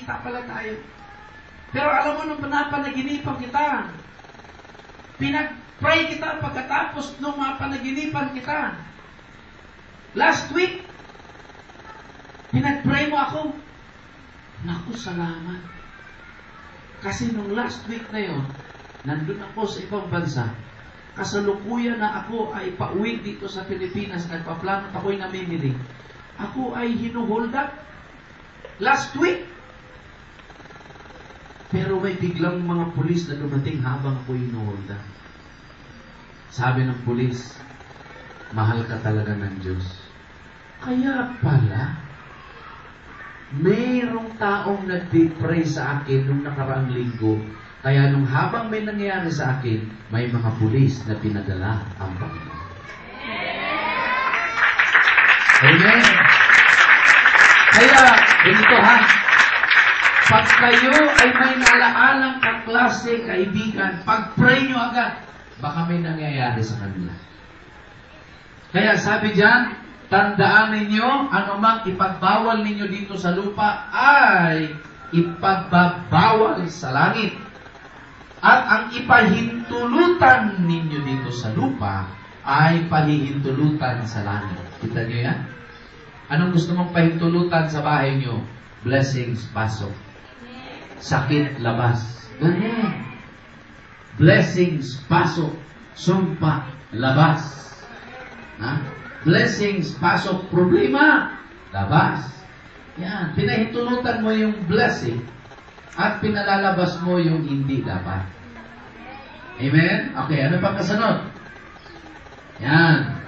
nagkikita pala tayo. Pero alam mo, nung napanaginipan kita, pinag-pray kita pagkatapos nung mapanaginipan kita. Last week, pinag-pray mo ako. Naku, salamat. Kasi nung last week na yon, nandun ako sa ibang bansa. Kasalukuyan na ako ay pauwi dito sa Pilipinas. Nagpaplano at ako'y namimili. Ako ay hinuhold up last week. Pero may biglang mga pulis na dumating habang ako'y hinuhold up. Sabi ng pulis, mahal ka talaga ng Diyos. Kaya pala, mayroong taong nag-pray sa akin nung nakaraang linggo. Kaya nung habang may nangyayari sa akin, may mga pulis na pinadala ang Panginoon. Amen. Kaya, ganito ha, pag kayo ay may naalaalang kaklase, kaibigan, pag-pray nyo agad, baka may nangyayari sa kanila. Kaya sabi diyan, tandaan ninyo, anumang ipagbawal ninyo dito sa lupa ay ipagbabawal sa langit. At ang ipahintulutan ninyo dito sa lupa ay pahihintulutan sa langit. Kita nyo yan? Anong gusto mong pahintulutan sa bahay nyo? Blessings, pasok. Sakit, labas. Ganyan. Blessings, pasok. Sumpa, labas. Ha? Blessings, pasok. Problema, labas. Yan. Pinahintulutan mo yung blessing at pinalalabas mo yung hindi dapat. Amen? Okay, ano pang kasunod? Yan.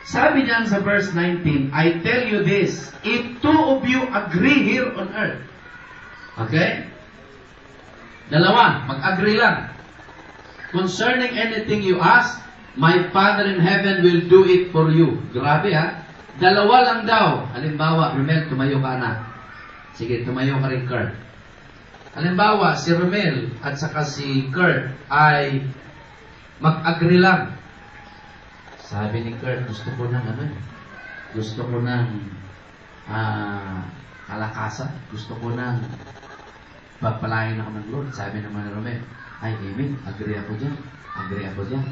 Sabi niyan sa verse 19, I tell you this, if two of you agree here on earth. Okay? Dalawa, mag-agree lang. Concerning anything you ask, my Father in heaven will do it for you. Grabe ha? Dalawa lang daw. Halimbawa, Romel, tumayo ka na. Sige, tumayo ka rin, Kurt. Halimbawa, si Romel at saka si Kurt ay mag-agree lang. Sabi ni Kurt, gusto ko ng gusto ko ng kalakasan. Gusto ko ng pagpalain ako ng Lord. Sabi naman ni Romel, ay, amen, agree ako dyan. Agree ako dyan.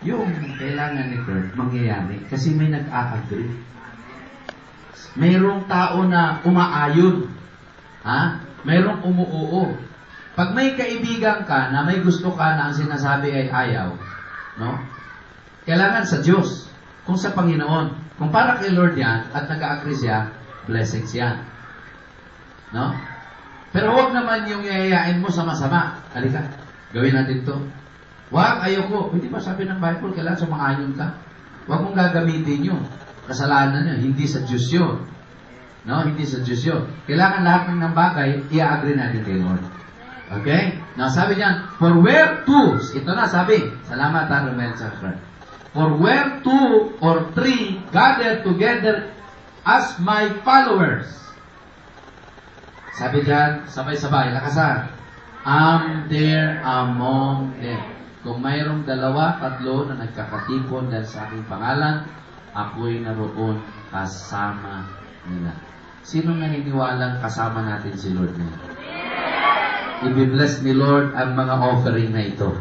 Yung kailangan ni Kurt, mangyayari kasi may nag-a-agree. Mayroong tao na umaayon. Ha? Mayroong umuoo. Pag may kaibigan ka na may gusto ka na ang sinasabi ay ayaw, no? Kailangan sa Diyos. Kung sa Panginoon. Kung para kay Lord yan at nag-a-agree siya, blessings yan. No? Pero huwag naman yung yayayain mo sa masama. Halika, gawin natin to. Huwag, ayoko. Hindi ba sabi ng Bible, kailangan sumang-ayon ka? Huwag mong gagamitin yun. Kasalanan yun. Hindi sa Diyos yun. No? Hindi sa Diyos yun. Kailangan lahat ng bagay, i-agree natin kay Lord. Okay? Now, sabi niyan, for where two, ito na sabi, salamat ha, Romel sa friend. For where two or three gather together as my followers. Sabi diyan, sabay-sabay, lakasan. I'm there among them. Kung mayroong dalawa, tatlo na nagkakatipon dahil sa aking pangalan, ako'y naroon kasama nila. Sino naniniwalang kasama natin si Lord na? I-bless ni Lord ang mga offering na ito.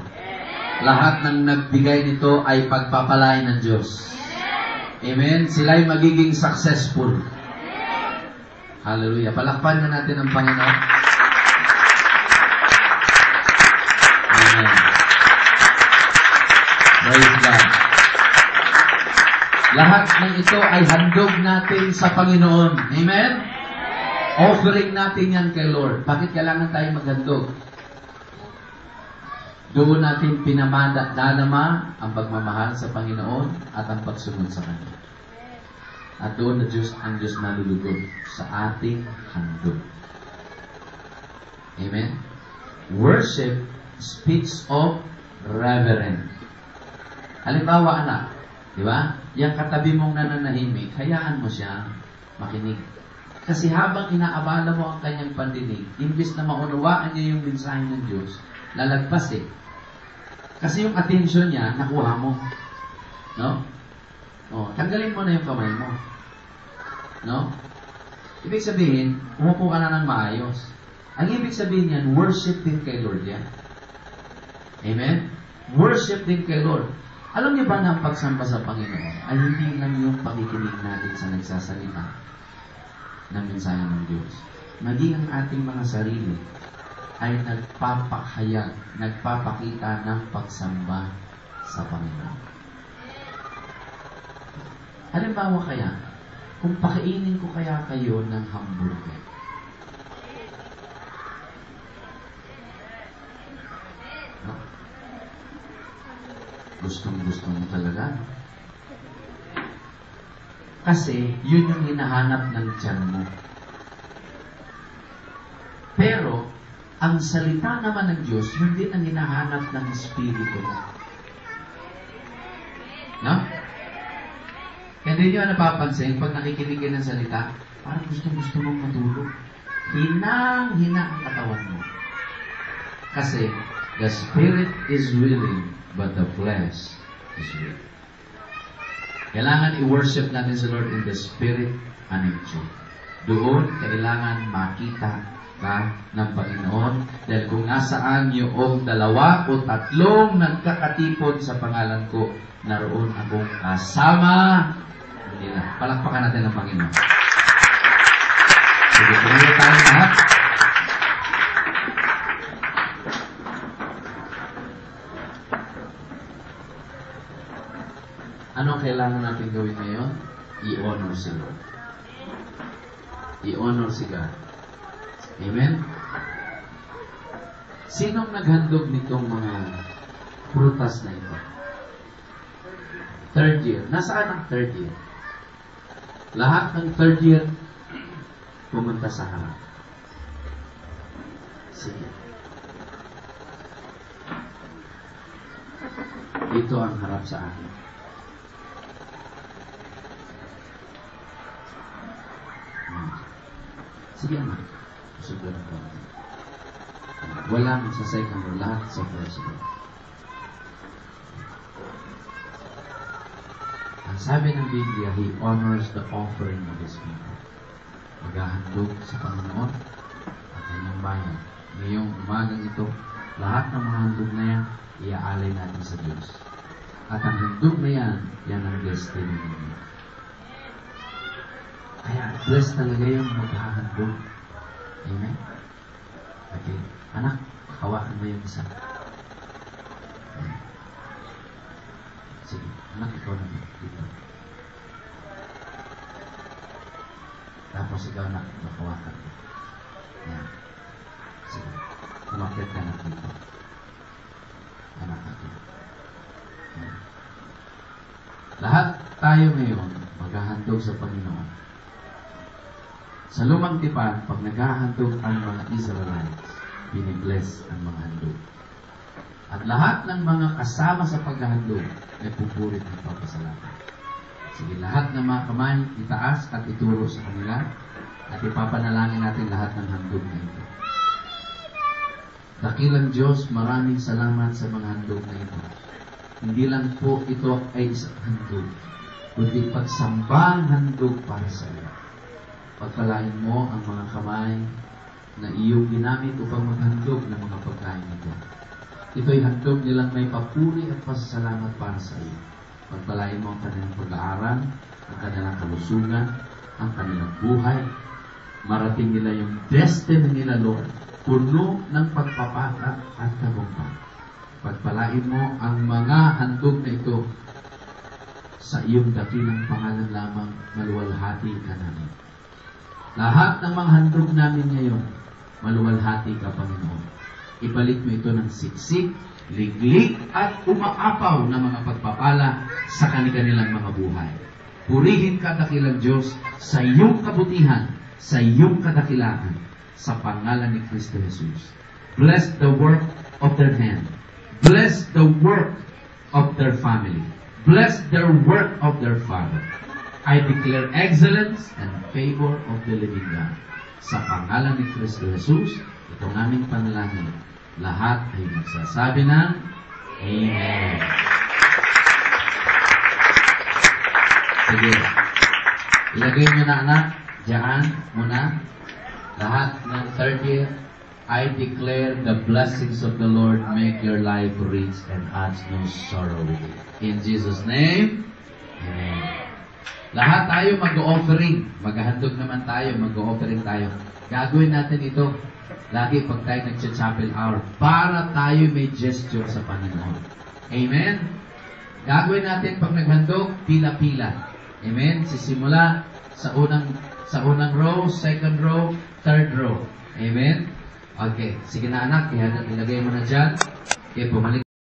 Lahat ng nagbigay nito ay pagpapalain ng Diyos. Amen? Sila'y magiging successful. Hallelujah. Palakpan na natin ang Panginoon. Amen. Praise God. Lahat ng ito ay handog natin sa Panginoon. Amen? Offering natin yan kay Lord. Bakit kailangan tayo maghandog? Doon natin pinamada-dalama ang pagmamahal sa Panginoon at ang pagsunod sa Kanya. At doon na ang Diyos nalulugod sa ating handog. Amen? Worship speaks of reverence. Halimbawa, anak, di ba? Yang katabi mong nananahimik, hayaan mo siya makinig. Kasi habang inaabala mo ang kanyang pandinig, imbis na maunawaan niya yung mensahe ng Diyos, lalagpas eh. Kasi yung attention niya, nakuha mo. No? Oh, tanggalin mo na yung kamay mo. No? Ibig sabihin, umupo ka na ng maayos. Ang ibig sabihin yan, worship din kay Lord yan. Amen? Worship din kay Lord. Alam niyo ba na ang pagsamba sa Panginoon ay hindi lang yung pakikinig natin sa nagsasalita ng mensahe ng Diyos. Maging ang ating mga sarili ay nagpapahayag, nagpapakita ng pagsamba sa Panginoon. Halimbawa kaya, kung pakainin ko kaya kayo ng hamburger, no? Gustong-gusto mo talaga. Kasi, yun yung hinahanap ng tiyan mo. Pero, ang salita naman ng Diyos, yun din ang hinahanap ng Espiritu mo. No? Hindi nyo napapansin, pag nakikinig kayo ng salita, parang gustong-gusto mong matulog. Hinang-hina ang katawan mo. Kasi, the Spirit is willing, but the flesh is weak. Kailangan i-worship natin sa Lord in the Spirit and in truth. Doon, kailangan makita ka ng Panginoon. Dahil kung nasaan yung 2 o 3 nagkakatipon sa pangalan ko, naroon akong kasama nila. Palakpakan natin ang Panginoon. Sige, tumulong tayo lahat. Ano kailangan natin gawin ngayon? I-honor si Lord. I-honor si God. Amen? Sinong naghandog nitong mga prutas na ito? 3rd year. Nasaan ang 3rd year? Lahat ng 3rd year pumunta sa harap. Sige. Ito ang harap sa akin. Sige anak. Susunod ko. Walang sa second row. Lahat sa first row. Ang sabi ng Biblia, He honors the offering of His people. Maghahandog sa Panginoon at kanyang bayan. Ngayong umagang ito, lahat ng mga handog na yan, iaalay natin sa Diyos. At ang handog na yan, yan ang destiny ninyo. Kaya, bless talaga yung maghahandog. Amen? Okay. Anak, hawakan mo yung isa. Amen. Sige, anak, ikaw na dito. Tapos ikaw na, hawakan mo. Ayan. Sige, umakit ka na dito. Anak natin. Ayan. Lahat tayo ngayon, maghahandog sa Panginoon. Sa lumang tipan, pag naghahandog ang mga Israelites, binibless ang mga handog. At lahat ng mga kasama sa paghahandog, nagpupurit ng papasalamat. Sige, lahat ng mga kamay, itaas at ituro sa kanila, at ipapanalangin natin lahat ng handog na ito. Dakilang Diyos, maraming salamat sa mga handog na ito. Hindi lang po ito ay isang handog, kundi pagsambang handog para sa iyo. Pagpalain mo ang mga kamay na iyong ginamit upang maghandog ng mga pagkain ito. Ito'y handog nilang may papuri at pasasalamat para sa iyo. Pagpalain mo ang kanilang pag-aaral, ang kanilang kalusugan, ang kanilang buhay. Marating nila yung destiny nila, Lord, puno ng pagpapala at tagumpay. Pagpalain mo ang mga handog na ito sa iyong dakilang pangalan lamang, maluwalhati ka namin. Lahat ng mga handog namin ngayon, maluwalhati ka, Panginoon. Ibalik mo ito ng siksik, liglig, at umaapaw na mga pagpapala sa kanilang mga buhay. Purihin ka, dakilang Diyos, sa iyong kabutihan, sa iyong kadakilaan, sa pangalan ni Kristo Jesus. Bless the work of their hand. Bless the work of their family. Bless their work of their father. I declare excellence and favor of the living God. Sa pangalan ni Kristo Jesus, itong aming panalangin, lahat ay magsasabi ng Amen. Sige. Ilagay nyo na, anak, Diyan muna. Lahat ng 30th, I declare the blessings of the Lord make your life rich and adds no sorrow with it. In Jesus' name, Amen. Lahat tayo mag-offering. Maghahandog naman tayo, mag-offering tayo. Gagawin natin ito lagi pag tayo nag-chapel hour para tayo may gesture sa Panginoon. Amen? Gagawin natin pag naghandog, pila-pila. Amen? Sisimula sa unang row, second row, third row. Amen? Okay. Sige na anak, ilagay mo na dyan. Okay, bumalik